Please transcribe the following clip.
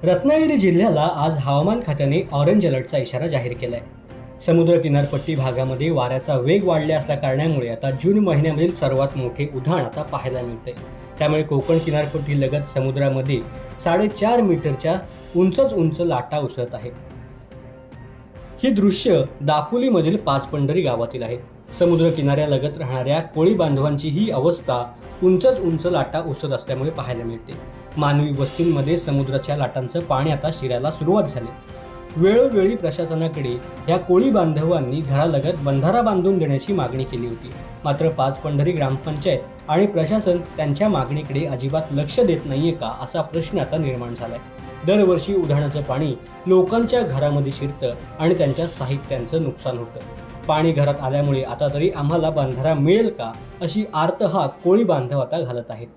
रत्नागिरी जिल्ह्याला आज हवामान खात्याने ऑरेंज अलर्टचा इशारा जाहीर केलाय। समुद्र किनारपट्टी भागामध्ये वाऱ्याचा वेग वाढल्या असल्या कारणामुळे आता जून महिन्यामधील सर्वात मोठे उधाण आता पाहायला मिळते। त्यामुळे कोकण किनारपट्टी लगत समुद्रामध्ये 4.5 मीटरच्या उंच लाटा उसळत आहेत। ही दृश्य दापोलीमधील पाचपंढरी गावातील आहे। समुद्र किनाऱ्यालगत राहणाऱ्या कोळी बांधवांची ही अवस्था उंच लाटा उसळत असल्यामुळे पाहायला मिळते। मानवी वस्तींमध्ये समुद्राच्या लाटांचं पाणी आता शिरायला सुरुवात झाली। वेळोवेळी प्रशासनाकडे या कोळी बांधवांनी घरालगत बंधारा बांधून देण्याची मागणी केली होती, मात्र पाचपंढरी ग्रामपंचायत आणि प्रशासन त्यांच्या मागणीकडे अजिबात लक्ष देत नाहीये का, असा प्रश्न आता निर्माण झालाय। दरवर्षी उधाणाचं पाणी लोकांच्या घरामध्ये शिरतं आणि त्यांच्या साहित्यांचं नुकसान होतं। पाणी घरात आल्यामुळे आता तरी आम्हाला बंधारा मिळेल का, अशी आर्त हाक कोळी बांधव आता घालत आहेत।